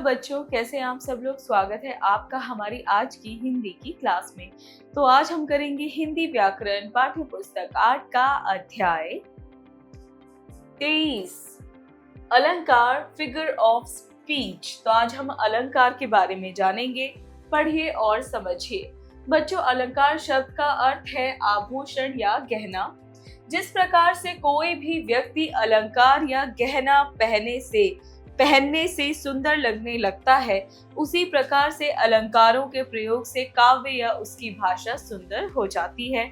Hello बच्चों, कैसे हैं आप सब लोग। स्वागत है आपका हमारी आज की हिंदी की क्लास में। तो आज हम करेंगे हिंदी व्याकरण पाठ्य पुस्तक 8 का अध्याय 23 अलंकार फिगर ऑफ स्पीच। तो आज हम अलंकार के बारे में जानेंगे। पढ़िए और समझिए। बच्चों, अलंकार शब्द का अर्थ है आभूषण या गहना। जिस प्रकार से कोई भी व्यक्ति अलंकार या गहना पहनने से सुंदर लगने लगता है, उसी प्रकार से अलंकारों के प्रयोग से काव्य या उसकी भाषा सुंदर हो जाती है,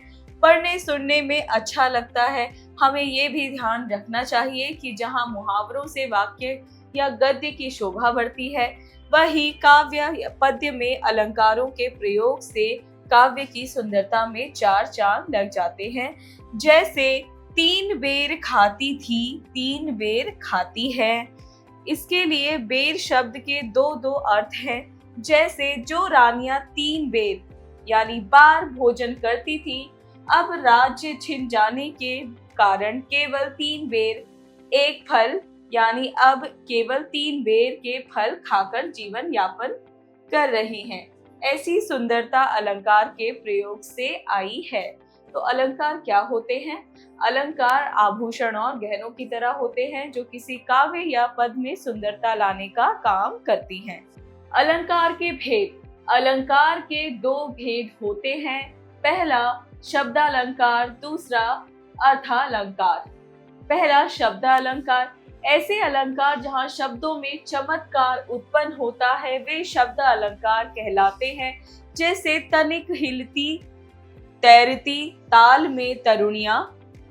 पढ़ने सुनने में अच्छा लगता है। हमें ये भी ध्यान रखना चाहिए कि जहाँ मुहावरों से वाक्य या गद्य की शोभा बढ़ती है, वही काव्य या पद्य में अलंकारों के प्रयोग से काव्य की सुंदरता में चार चांद लग जाते हैं। जैसे 3 बेर खाती थी, 3 बेर खाती है। इसके लिए बेर शब्द के दो अर्थ हैं। जैसे जो रानियां 3 बेर यानी बार भोजन करती थी, अब राज्य छिन जाने के कारण केवल 3 बेर एक फल यानी अब केवल 3 बेर के फल खाकर जीवन यापन कर रही हैं। ऐसी सुंदरता अलंकार के प्रयोग से आई है। तो अलंकार क्या होते हैं? अलंकार आभूषण और गहनों की तरह होते हैं, जो किसी काव्य या पद में सुंदरता लाने का काम करती हैं। अलंकार के भेद। अलंकार के 2 भेद होते हैं। पहला शब्दालंकार, दूसरा अर्थालंकार। पहला शब्दालंकार। ऐसे अलंकार जहाँ शब्दों में चमत्कार उत्पन्न होता है, वे शब्दालंकार कहलाते हैं। जैसे तनिक हिलती तैरती, ताल में तरुणियां।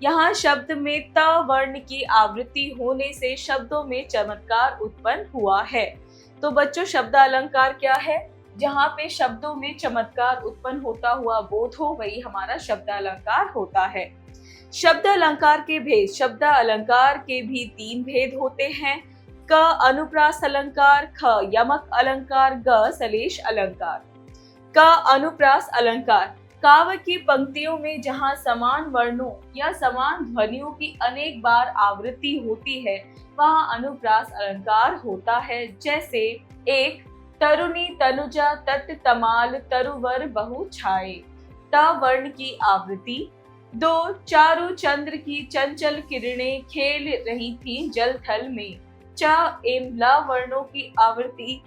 यहाँ शब्द में त वर्ण की आवृत्ति होने से शब्दों में चमत्कार उत्पन्न हुआ है। तो बच्चों, शब्द अलंकार क्या है? जहाँ पे शब्दों में चमत्कार उत्पन्न होता हुआ बोध हो, वही हमारा शब्द अलंकार होता है। शब्द अलंकार के भेद। शब्द अलंकार के भी 3 भेद होते हैं। क अनुप्रास अलंकार, ख यमक अलंकार, ग सलेश अलंकार। क अनुप्रास अलंकार। काव्य की पंक्तियों में जहाँ समान वर्णों या समान ध्वनियों की अनेक बार आवृत्ति होती है, वहाँ अनुप्रास अलंकार होता है। जैसे 1 तरुणी तनुजा तट तमाल तरुवर बहु छाए, त वर्ण की आवृत्ति। 2 चारु चंद्र की चंचल किरणें खेल रही थी जल थल में, च एवं ल वर्णों की आवृत्ति।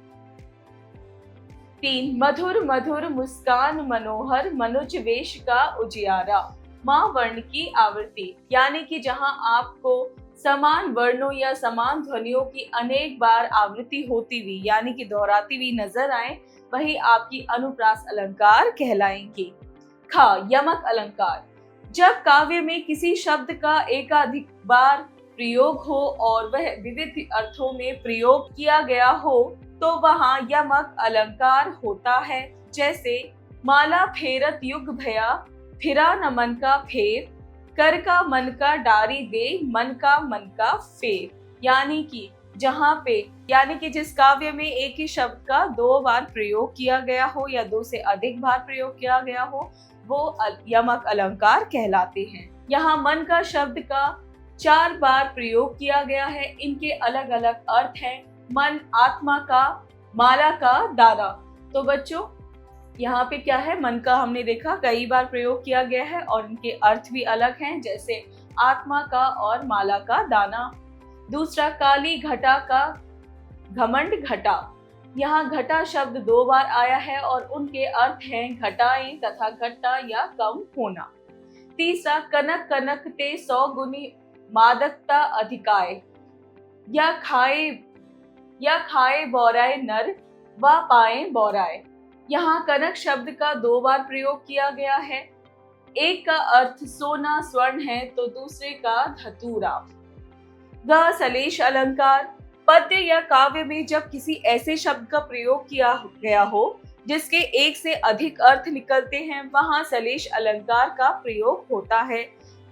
3 मधुर मधुर मुस्कान मनोहर मनुज वेश का उजियारा, मां वर्ण की आवृत्ति। यानी कि जहां आपको समान वर्णों या समान ध्वनियों की अनेक बार आवृत्ति होती हुई यानी कि दोहराती हुई नजर आए, वही आपकी अनुप्रास अलंकार कहलाएंगी। ख यमक अलंकार। जब काव्य में किसी शब्द का एकाधिक बार प्रयोग हो और वह विविध अर्थों में प्रयोग किया गया हो, तो वहाँ यमक अलंकार होता है। जैसे माला फेरत युग भया, फिरा न मन का फेर, कर का मन का डारी दे, मन का फेर। यानी कि जिस काव्य में एक ही शब्द का 2 बार प्रयोग किया गया हो या 2 से अधिक बार प्रयोग किया गया हो, वो यमक अलंकार कहलाते हैं। यहाँ मन का शब्द का 4 बार प्रयोग किया गया है। इनके अलग अलग अर्थ हैं। मन आत्मा का, माला का दाना। तो बच्चों, यहाँ पे क्या है? मन का हमने देखा कई बार प्रयोग किया गया है और इनके अर्थ भी अलग हैं। जैसे आत्मा का और माला का दाना। दूसरा काली घटा का घमंड घटा। यहाँ घटा शब्द 2 बार आया है और उनके अर्थ हैं घटाएं तथा घटा या कम होना। तीसरा कनक कनक ते 100 गुनी मादकता अधिकाय, या खाए बौराए नर व पाए बौराए। यहाँ कनक शब्द का 2 बार प्रयोग किया गया है। एक का अर्थ सोना स्वर्ण है तो दूसरे का धतूरा। ग सलेश अलंकार। पद्य या काव्य में जब किसी ऐसे शब्द का प्रयोग किया गया हो जिसके एक से अधिक अर्थ निकलते हैं, वहां सलेश अलंकार का प्रयोग होता है।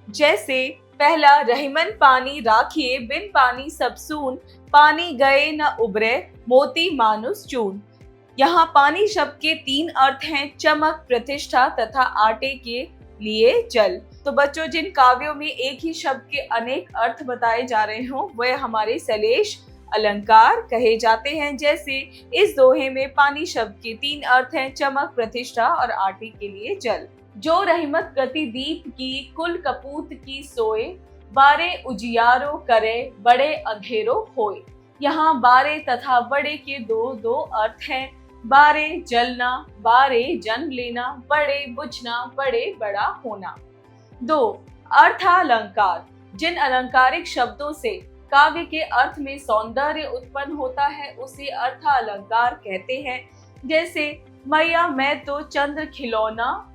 जैसे पहला रहीमन पानी राखिए, बिन पानी सब सून, पानी गए न उबरे, मोती मानुस चून। यहाँ पानी शब्द के 3 अर्थ हैं, चमक, प्रतिष्ठा तथा आटे के लिए जल। तो बच्चों, जिन काव्यों में एक ही शब्द के अनेक अर्थ बताए जा रहे हों, वह हमारे सलेश अलंकार कहे जाते हैं। जैसे इस दोहे में पानी शब्द के 3 अर्थ हैं, चमक, प्रतिष्ठा और आटे के लिए जल। जो रहमत गति दीप की, कुल कपूत की सोए, बारे उजियारो करे, बड़े अंधेरो होए। यहाँ बारे तथा बड़े के दो दो अर्थ हैं। बारे जलना, बारे जन्म लेना, बड़े बुझना, बड़े बड़ा होना। 2. अर्थालंकार। जिन अलंकारिक शब्दों से काव्य के अर्थ में सौंदर्य उत्पन्न होता है उसे अर्थालंकार कहते हैं। जैसे मैया मैं तो चंद्र खिलौना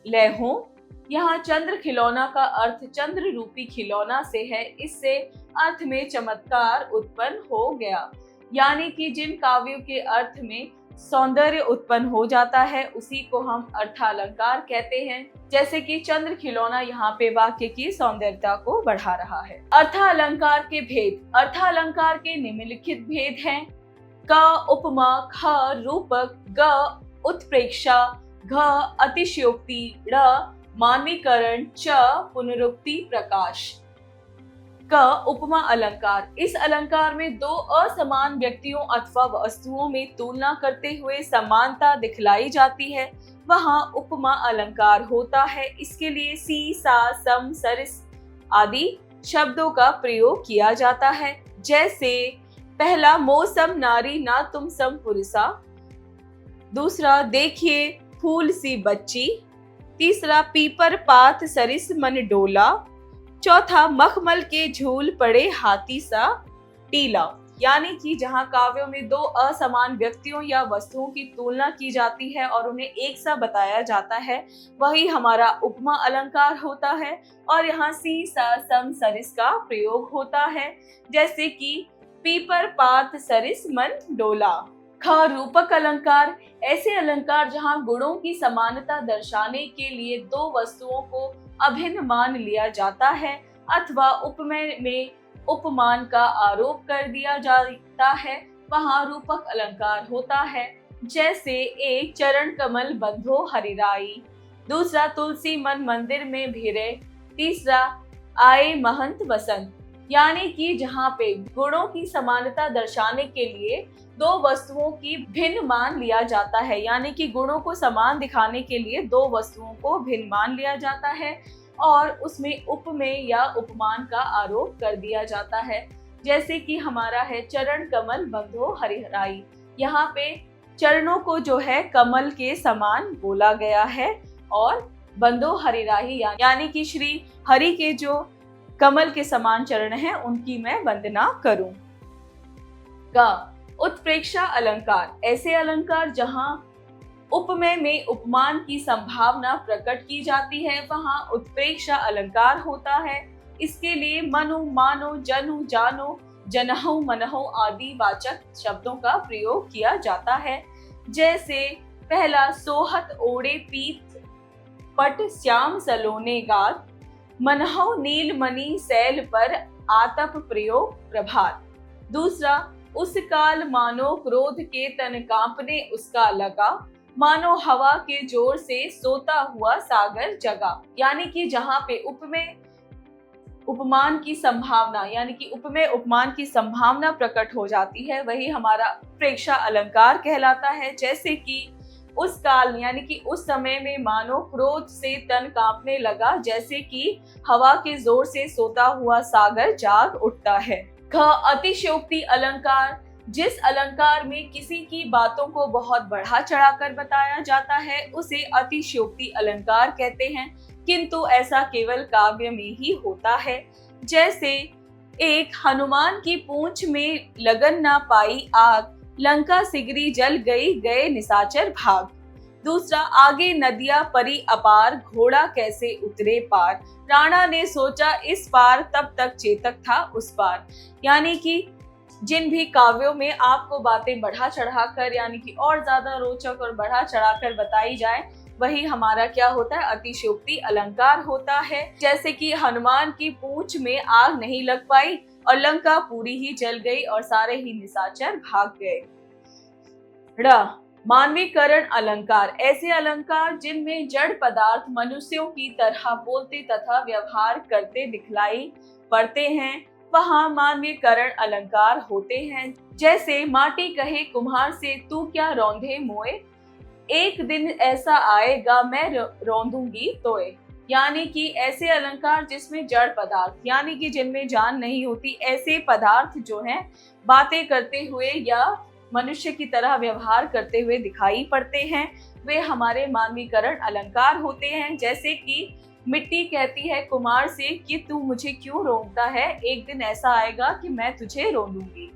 ले हूं। यहाँ चंद्र खिलौना का अर्थ चंद्र रूपी खिलौना से है, इससे अर्थ में चमत्कार उत्पन्न हो गया। यानी कि जिन काव्यों के अर्थ में सौंदर्य उत्पन्न हो जाता है उसी को हम अर्थालंकार कहते हैं। जैसे कि चंद्र खिलौना यहाँ पे वाक्य की सौंदर्यता को बढ़ा रहा है। अर्थालंकार के भेद। अर्थालंकार के निम्नलिखित भेद हैं। क उपमा, ख रूपक, ग उत्प्रेक्षा, घ अतिशयोक्ति, ड़ मानवीकरण, च पुनरुक्ति प्रकाश। क उपमा अलंकार। इस अलंकार में दो असमान व्यक्तियों अथवा वस्तुओं में तुलना करते हुए समानता दिखलाई जाती है, वहाँ उपमा अलंकार होता है। इसके लिए सी, सा, सम, सरिस आदि शब्दों का प्रयोग किया जाता है। जैसे पहला मौसम नारी ना तुम सम पुरुषा, दूसरा देखिए फूल सी बच्ची, तीसरा पीपर पात सरिस मन डोला, चौथा मखमल के झूल पड़े हाथी सा टीला। यानी कि जहाँ काव्यों में दो असमान व्यक्तियों या वस्तुओं की तुलना की जाती है और उन्हें एक सा बताया जाता है, वही हमारा उपमा अलंकार होता है। और यहाँ सी, सा, सम, सरिस का प्रयोग होता है। जैसे कि पीपर पात सरिस मन डोला। ख रूपक अलंकार। ऐसे अलंकार जहाँ गुणों की समानता दर्शाने के लिए दो वस्तुओं को अभिन्न मान लिया जाता है अथवा उपमेय में उपमान का आरोप कर दिया जाता है, वहाँ रूपक अलंकार होता है। जैसे एक चरण कमल बंधो हरिराई, दूसरा तुलसी मन मंदिर में भिरे, तीसरा आए महंत वसंत। यानी कि जहाँ पे गुणों की समानता दर्शाने के लिए दो वस्तुओं की भिन्न मान लिया जाता है, यानी कि गुणों को समान दिखाने के लिए दो वस्तुओं को भिन्न मान लिया जाता है और उसमें उपमेय या उपमान का आरोप कर दिया जाता है। जैसे कि हमारा है चरण कमल बंधो हरिहराई। यहाँ पे चरणों को जो है कमल के समान बोला गया है और बंधो हरिराही यानी कि श्री हरि के जो कमल के समान चरण हैं उनकी मैं वंदना करूं। ग उत्प्रेक्षा अलंकार। ऐसे अलंकार जहां उपमेय में उपमान की संभावना प्रकट की जाती है, वहां उत्प्रेक्षा अलंकार होता है। इसके लिए मनु, मानो, जनु, जानो, जनहु, मनहु आदि वाचक शब्दों का प्रयोग किया जाता है। जैसे पहला सोहत ओढ़े पीत पट श्याम सलोने गात, मनहु नील मणि सैल पर आतप प्रयोग प्रभात। दूसरा उस काल मानो क्रोध के तन कांपने उसका लगा, मानो हवा के जोर से सोता हुआ सागर जगा। यानी कि जहाँ पे उपमेय उपमान की संभावना यानी कि उपमेय उपमान की संभावना प्रकट हो जाती है, वही हमारा प्रेक्षा अलंकार कहलाता है। जैसे कि उस काल यानी कि उस समय में मानो क्रोध से तन कांपने लगा, जैसे कि हवा के जोर से सोता हुआ सागर जाग उठता है। ख अतिशयोक्ति अलंकार। जिस अलंकार में किसी की बातों को बहुत बढ़ा चढ़ाकर बताया जाता है उसे अतिशयोक्ति अलंकार कहते हैं, किंतु ऐसा केवल काव्य में ही होता है। जैसे एक हनुमान की पूंछ में लगन ना पाई आग, लंका सिगरी जल गई गए निशाचर भाग। दूसरा आगे नदियां परी अपार, घोड़ा कैसे उतरे पार, राणा ने सोचा इस पार तब तक चेतक था उस पार। यानी कि जिन भी काव्यों में आपको बातें बढ़ा चढ़ाकर यानी कि और ज्यादा रोचक और बढ़ा चढ़ाकर बताई जाए, वही हमारा क्या होता है, अतिशयोक्ति अलंकार होता है। जैसे कि हनुमान की पूंछ में आग नहीं लग पाई और लंका पूरी ही जल गई और सारे ही निशाचर भाग गए। ड़ मानवीकरण अलंकार। ऐसे अलंकार जिनमें जड़ पदार्थ मनुष्यों की तरह बोलते तथा व्यवहार करते दिखलाई पड़ते हैं वहाँ मानवीकरण अलंकार होते हैं, जैसे माटी कहे कुम्हार से तू क्या रौंदे मोए, एक दिन ऐसा आएगा मैं रौंदूंगी तोए। यानी कि ऐसे अलंकार जिसमें जड़ पदार्थ यानी कि जिनमें जान नहीं होती, ऐसे पदार्थ जो हैं बातें करते हुए या मनुष्य की तरह व्यवहार करते हुए दिखाई पड़ते हैं, वे हमारे मानवीकरण अलंकार होते हैं। जैसे कि मिट्टी कहती है कुम्हार से कि तू मुझे क्यों रौंदता है, एक दिन ऐसा आएगा कि मैं तुझे रौंदूंगी।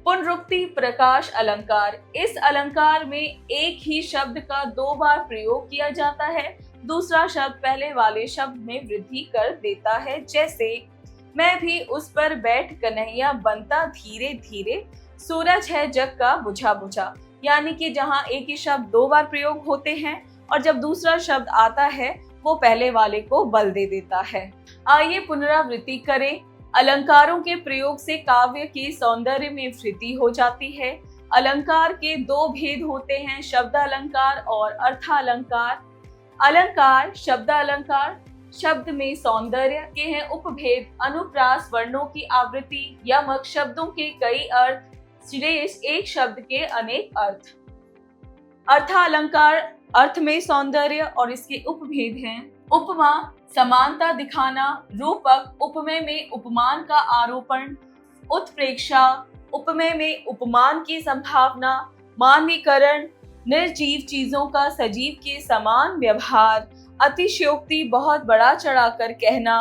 पुनरुक्ति प्रकाश अलंकार। इस अलंकार में एक ही शब्द का दो बार प्रयोग किया जाता है। दूसरा शब्द पहले वाले शब्द में वृद्धि कर देता है। जैसे मैं भी उस पर बैठ कन्हैया बनता धीरे धीरे, सूरज है जग का बुझा बुझा। यानी कि जहाँ एक ही शब्द दो बार प्रयोग होते हैं और जब दूसरा शब्द आता है वो पहले वाले को बल दे देता है। आइए पुनरावृत्ति करें। अलंकारों के प्रयोग से काव्य के सौंदर्य में वृद्धि हो जाती है। अलंकार के दो भेद होते हैं, शब्द अलंकार और अर्थालंकार। अलंकार शब्द अलंकार शब्द में सौंदर्य के हैं उपभेद, अनुप्रास वर्णों की आवृत्ति, यमक शब्दों के कई अर्थ, श्लेष एक शब्द के अनेक अर्थ। अर्थालंकार अर्थ में सौंदर्य और इसके उपभेद हैं उपमा समानता दिखाना, रूपक उपमेय में उपमान का आरोपण, उत्प्रेक्षा उपमेय में उपमान की संभावना, मानवीकरण निर्जीव चीजों का सजीव के समान व्यवहार, अतिशयोक्ति बहुत बड़ा चढ़ाकर कहना,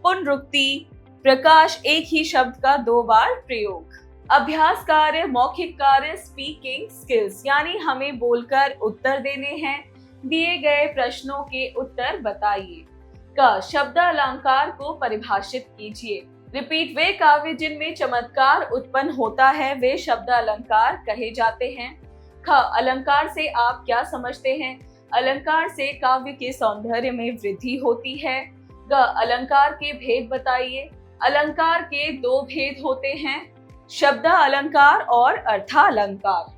पुनरुक्ति प्रकाश एक ही शब्द का दो बार प्रयोग। अभ्यास कार्य मौखिक कार्य स्पीकिंग स्किल्स, यानी हमें बोलकर उत्तर देने हैं। दिए गए प्रश्नों के उत्तर बताइए। क शब्द अलंकार को परिभाषित कीजिए। रिपीट वे काव्य जिनमें चमत्कार उत्पन्न होता है वे शब्द अलंकार कहे जाते हैं। ख अलंकार से आप क्या समझते हैं? अलंकार से काव्य के सौंदर्य में वृद्धि होती है। ग अलंकार के भेद बताइए। अलंकार के दो भेद होते हैं, शब्द अलंकार और अर्थालंकार।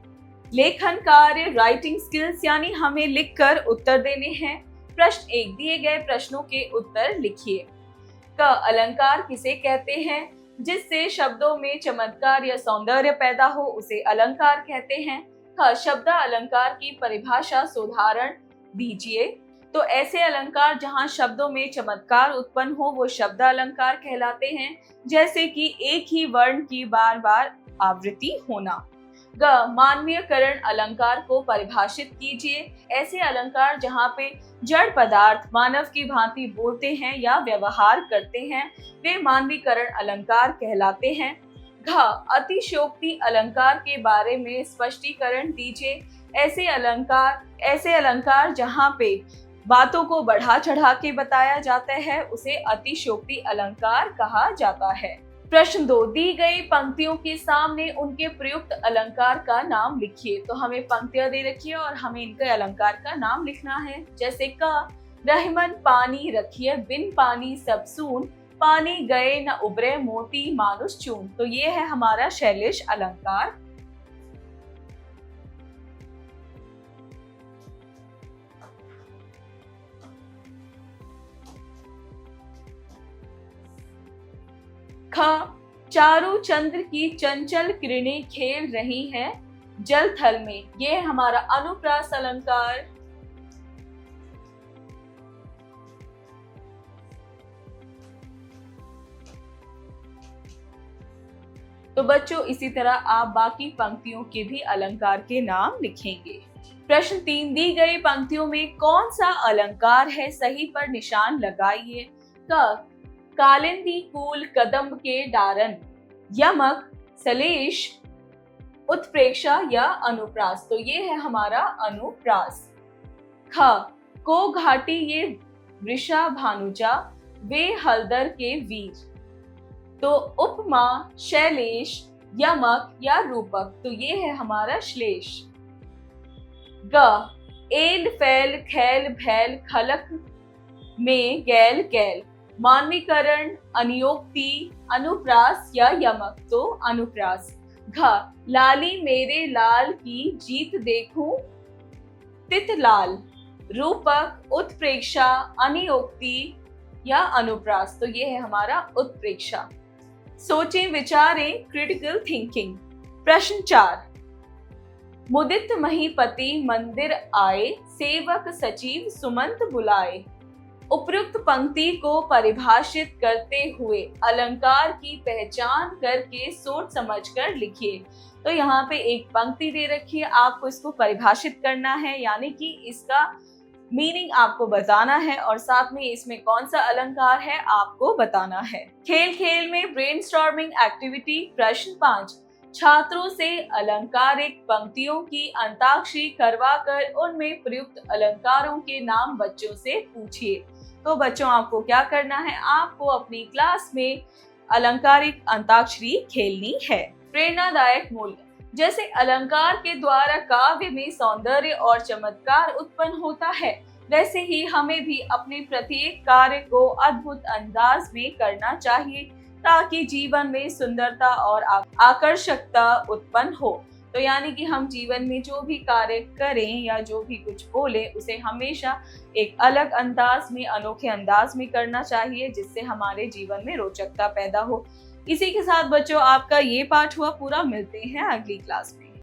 लेखन कार्य राइटिंग स्किल्स, यानी हमें लिखकर उत्तर देने हैं। प्रश्न 1 दिए गए प्रश्नों के उत्तर लिखिए। क अलंकार किसे कहते हैं? जिससे शब्दों में चमत्कार या सौंदर्य पैदा हो उसे अलंकार कहते हैं। ख शब्द अलंकार की परिभाषा उदाहरण दीजिए। तो ऐसे अलंकार जहां शब्दों में चमत्कार उत्पन्न हो वो शब्द अलंकार कहलाते हैं, जैसे कि एक ही वर्ण की बार बार आवृत्ति होना। ग मानवीयकरण अलंकार को परिभाषित कीजिए। ऐसे अलंकार जहाँ पे जड़ पदार्थ मानव की भांति बोलते हैं या व्यवहार करते हैं वे मानवीकरण अलंकार कहलाते हैं। घ अतिशयोक्ति अलंकार के बारे में स्पष्टीकरण दीजिए। ऐसे अलंकार जहाँ पे बातों को बढ़ा चढ़ा के बताया जाता है उसे अतिशयोक्ति अलंकार कहा जाता है। प्रश्न 2 दी गई पंक्तियों के सामने उनके प्रयुक्त अलंकार का नाम लिखिए। तो हमें पंक्तियां दे रखी है और हमें इनके अलंकार का नाम लिखना है। जैसे क रहमन पानी रखिए बिन पानी सब सून, पानी गए न उबरे मोती मानुष चून। तो ये है हमारा शैलेश अलंकार। ख चारु चंद्र की चंचल किरणें खेल रही हैं जल थल में, ये है हमारा अनुप्रास अलंकार। तो बच्चों इसी तरह आप बाकी पंक्तियों के भी अलंकार के नाम लिखेंगे। प्रश्न 3 दी गई पंक्तियों में कौन सा अलंकार है सही पर निशान लगाइए। क कालिंदी कूल कदम्ब के डारन, यमक सलेश उत्प्रेक्षा या अनुप्रास। तो ये है हमारा अनुप्रास। ख को घाटी ये वृषा भानुजा वे हलदर के वीर। तो उपमा शैलेश यमक या रूपक। तो ये है हमारा श्लेष। ग एल फैल खैल भैल खलक में गैल कैल, मानवीकरण अनियोक्ति अनुप्रास या यमक। तो अनुप्रास। घ लाली मेरे लाल की जीत देखूं तित लाल, रूपक उत्प्रेक्षा अनियोक्ति या अनुप्रास। तो ये है हमारा उत्प्रेक्षा। सोचें विचारें, क्रिटिकल थिंकिंग। प्रश्न 4, मुदित महीपति मंदिर आए, सेवक सचिव सुमंत बुलाए। उपयुक्त पंक्ति को परिभाषित करते हुए अलंकार की पहचान करके सोच समझकर लिखिए। तो यहाँ पे एक पंक्ति दे रखी है, आपको इसको परिभाषित करना है, यानी कि इसका मीनिंग आपको बताना है और साथ में इसमें कौन सा अलंकार है आपको बताना है। खेल खेल में ब्रेनस्टॉर्मिंग एक्टिविटी। प्रश्न 5, छात्रों से अलंकारिक पंक्तियों की अंताक्षरी करवाकर उनमें प्रयुक्त अलंकारों के नाम बच्चों से पूछिए। तो बच्चों आपको क्या करना है, आपको अपनी क्लास में अलंकारिक अंताक्षरी खेलनी है। प्रेरणादायक मूल्य। जैसे अलंकार के द्वारा काव्य में सौंदर्य और चमत्कार उत्पन्न होता है, वैसे ही हमें भी अपने प्रत्येक कार्य को अद्भुत अंदाज में करना चाहिए ताकि जीवन में सुंदरता और आकर्षकता उत्पन्न हो। तो यानी कि हम जीवन में जो भी कार्य करें या जो भी कुछ बोले उसे हमेशा एक अलग अंदाज में, अनोखे अंदाज में करना चाहिए, जिससे हमारे जीवन में रोचकता पैदा हो। इसी के साथ बच्चों आपका ये पाठ हुआ पूरा। मिलते हैं अगली क्लास में।